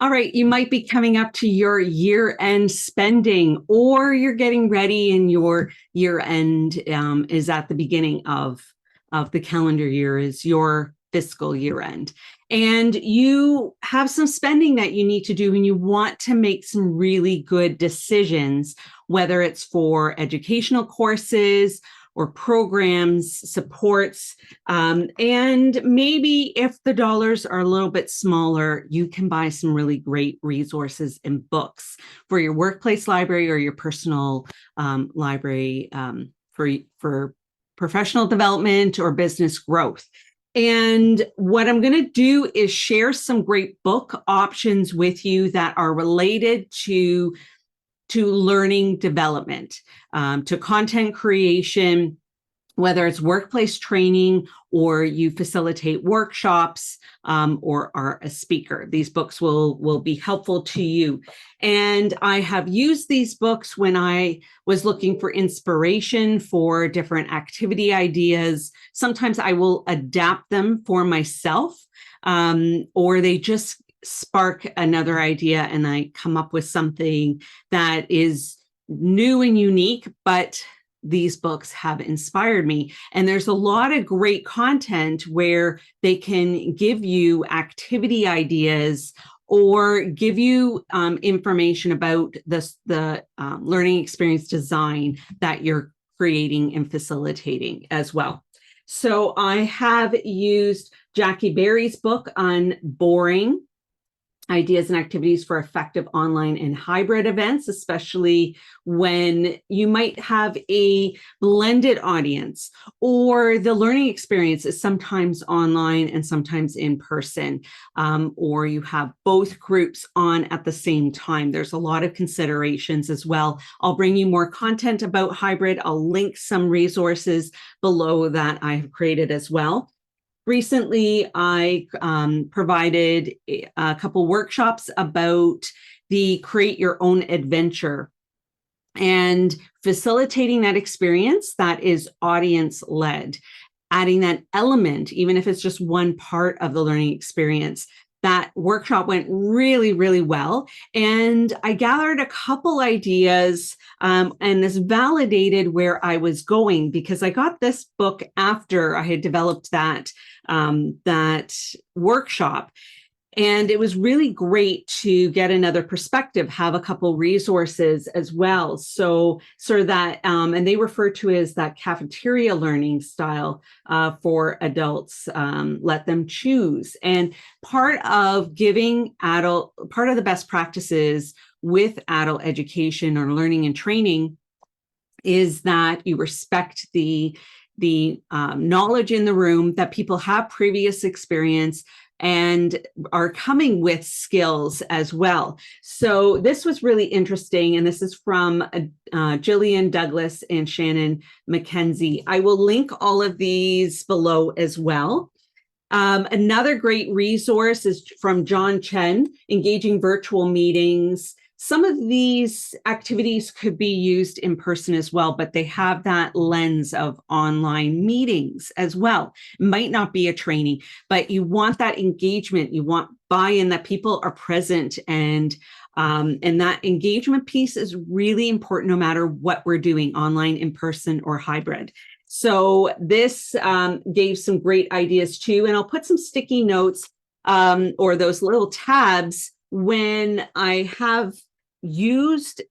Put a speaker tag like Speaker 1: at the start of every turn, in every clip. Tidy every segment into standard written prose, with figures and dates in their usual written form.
Speaker 1: All right, you might be coming up to your year-end spending, or you're getting ready, and your year-end is at the beginning of the calendar year, is your fiscal year-end. And you have some spending that you need to do, and you want to make some really good decisions, whether it's for educational courses or programs, supports, and maybe if the dollars are a little bit smaller, you can buy some really great resources and books for your workplace library or your personal library, for professional development or business growth. And what I'm going to do is share some great book options with you that are related to learning development, to content creation, whether it's workplace training or you facilitate workshops, or are a speaker. These books will be helpful to you. And I have used these books when I was looking for inspiration for different activity ideas. Sometimes I will adapt them for myself, or they just spark another idea and I come up with something that is new and unique, but these books have inspired me. And there's a lot of great content where they can give you activity ideas or give you information about the learning experience design that you're creating and facilitating as well. So I have used Jackie Berry's book on boring ideas and activities for effective online and hybrid events, especially when you might have a blended audience, or the learning experience is sometimes online and sometimes in person, or you have both groups on at the same time. There's a lot of considerations as well. I'll bring you more content about hybrid. I'll link some resources below that I have created as well. Recently, I provided a couple workshops about the Create Your Own Adventure and facilitating that experience that is audience-led, adding that element, even if it's just one part of the learning experience. That workshop went really, really well. And I gathered a couple ideas, and this validated where I was going, because I got this book after I had developed that workshop. And it was really great to get another perspective, have a couple resources as well. So that, and they refer to it as that cafeteria learning style for adults, let them choose. And part of the best practices with adult education or learning and training is that you respect the knowledge in the room, that people have previous experience and are coming with skills as well. So this was really interesting. And this is from Jillian Douglas and Shannon McKenzie. I will link all of these below as well. Another great resource is from John Chen, Engaging Virtual Meetings. Some of these activities could be used in person as well, but they have that lens of online meetings as well. It might not be a training, but you want that engagement. You want buy-in, that people are present, and that engagement piece is really important no matter what we're doing, online, in person, or hybrid. So this gave some great ideas too, and I'll put some sticky notes or those little tabs when I have used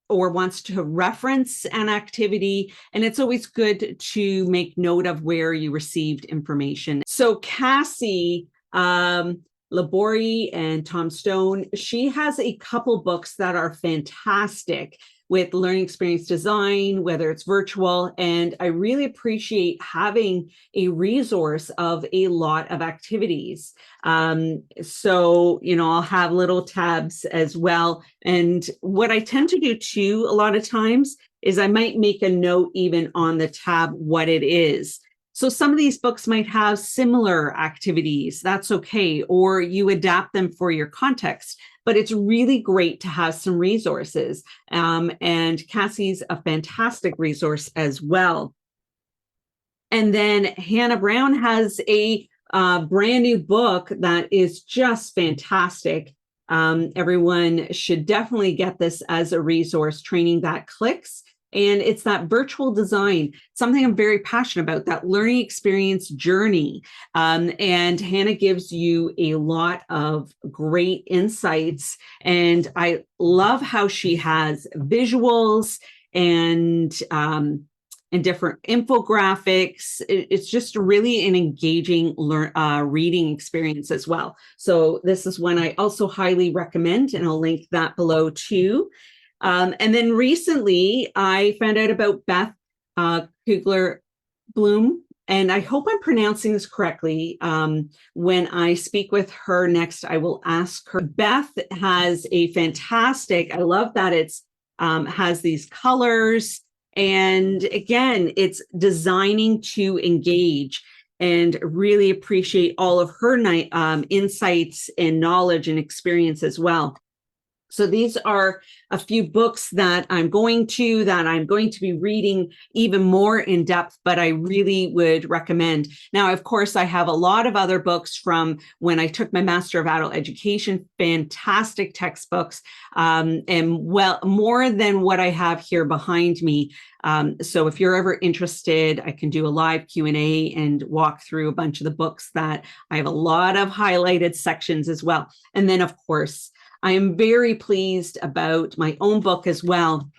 Speaker 1: or wants to reference an activity. And it's always good to make note of where you received information. So Cassie Labori and Tom Stone, she has a couple books that are fantastic with learning experience design, whether it's virtual. And I really appreciate having a resource of a lot of activities. So, I'll have little tabs as well. And what I tend to do too, a lot of times, is I might make a note even on the tab what it is. So some of these books might have similar activities. That's okay. Or you adapt them for your context. But it's really great to have some resources. And Cassie's a fantastic resource as well. And then Hannah Brown has a brand new book that is just fantastic. Everyone should definitely get this as a resource, Training That Clicks. And it's that virtual design, something I'm very passionate about, that learning experience journey. And Hannah gives you a lot of great insights. And I love how she has visuals and different infographics. It's just really an engaging reading experience as well. So this is one I also highly recommend, and I'll link that below too. And then recently, I found out about Beth Kugler Bloom, and I hope I'm pronouncing this correctly. When I speak with her next, I will ask her. Beth has a fantastic, I love that it's has these colors. And again, it's designing to engage, and really appreciate all of her insights and knowledge and experience as well. So these are a few books that I'm going to be reading even more in depth, but I really would recommend. Now, of course, I have a lot of other books from when I took my Master of Adult Education, fantastic textbooks, and well, more than what I have here behind me. So if you're ever interested, I can do a live Q&A and walk through a bunch of the books that I have a lot of highlighted sections as well. And then, of course, I am very pleased about my own book as well.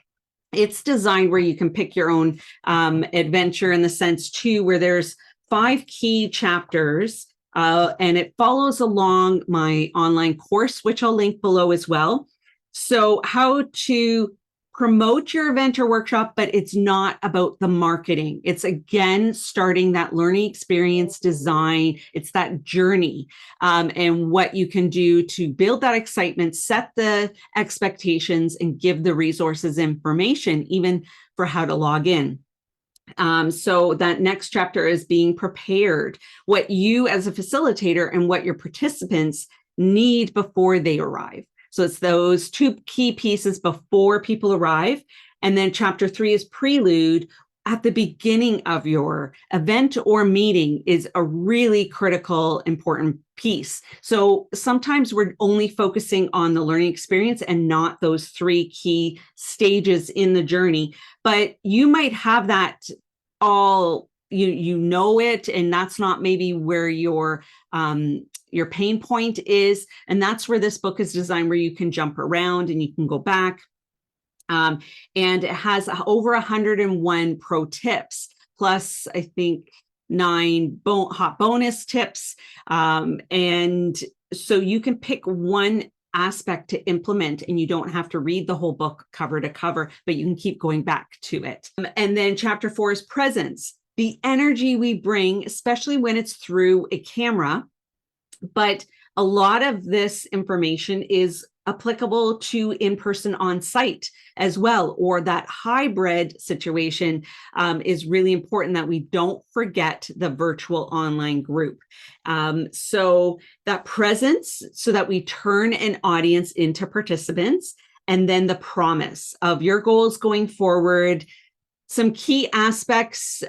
Speaker 1: It's designed where you can pick your own adventure, in the sense too, where there's 5 key chapters, and it follows along my online course, which I'll link below as well. So how to promote your event or workshop, but it's not about the marketing. It's again starting that learning experience design. It's that journey, and what you can do to build that excitement, set the expectations, and give the resources information, even for how to log in. So that next chapter is being prepared, what you as a facilitator and what your participants need before they arrive. So it's those 2 key pieces before people arrive. And then chapter 3 is prelude. At the beginning of your event or meeting is a really critical, important piece. So sometimes we're only focusing on the learning experience and not those 3 key stages in the journey. But you might have that all, you know it, and that's not maybe where your pain point is. And that's where this book is designed, where you can jump around and you can go back. And it has over 101 pro tips, plus I think 9 hot bonus tips. And so you can pick one aspect to implement, and you don't have to read the whole book cover to cover, but you can keep going back to it. And then chapter 4 is presence, the energy we bring, especially when it's through a camera. But a lot of this information is applicable to in-person on-site as well, or that hybrid situation is really important, that we don't forget the virtual online group. So that presence, so that we turn an audience into participants, and then the promise of your goals going forward, some key aspects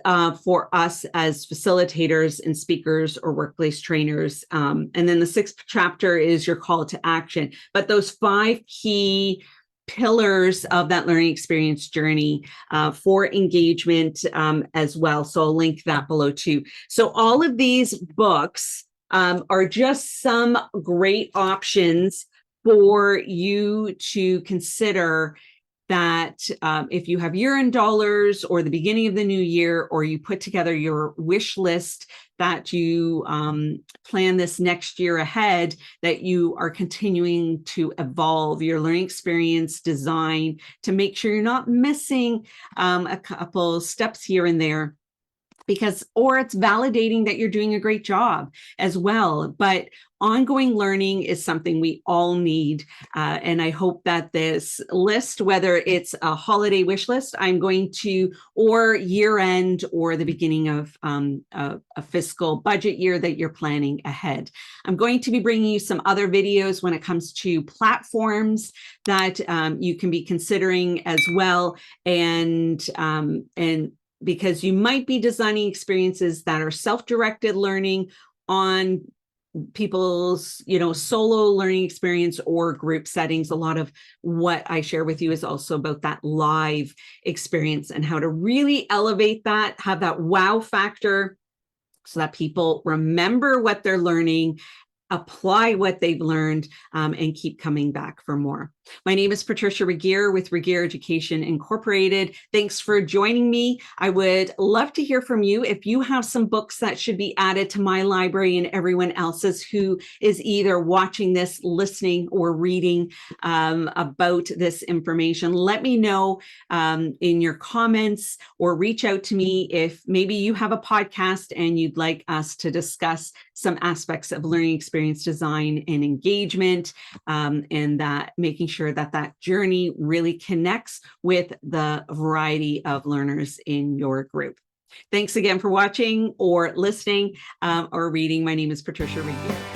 Speaker 1: for us as facilitators and speakers or workplace trainers. And then the 6th chapter is your call to action. But those 5 key pillars of that learning experience journey for engagement as well. So I'll link that below too. So all of these books are just some great options for you to consider, that if you have year-end dollars or the beginning of the new year, or you put together your wish list, that you plan this next year ahead, that you are continuing to evolve your learning experience design to make sure you're not missing a couple steps here and there, or it's validating that you're doing a great job as well. But ongoing learning is something we all need. And I hope that this list, whether it's a holiday wish list, or year end, or the beginning of a fiscal budget year that you're planning ahead. I'm going to be bringing you some other videos when it comes to platforms that you can be considering as well. And because you might be designing experiences that are self-directed learning on people's, solo learning experience or group settings. A lot of what I share with you is also about that live experience and how to really elevate that, have that wow factor so that people remember what they're learning, apply what they've learned, and keep coming back for more. My name is Patricia Regier with Regier Education Incorporated. Thanks for joining me. I would love to hear from you if you have some books that should be added to my library and everyone else's who is either watching this, listening, or reading about this information. Let me know in your comments, or reach out to me if maybe you have a podcast and you'd like us to discuss some aspects of learning experience design and engagement, and that making sure that that journey really connects with the variety of learners in your group. Thanks again for watching or listening or reading. My name is Patricia Regier.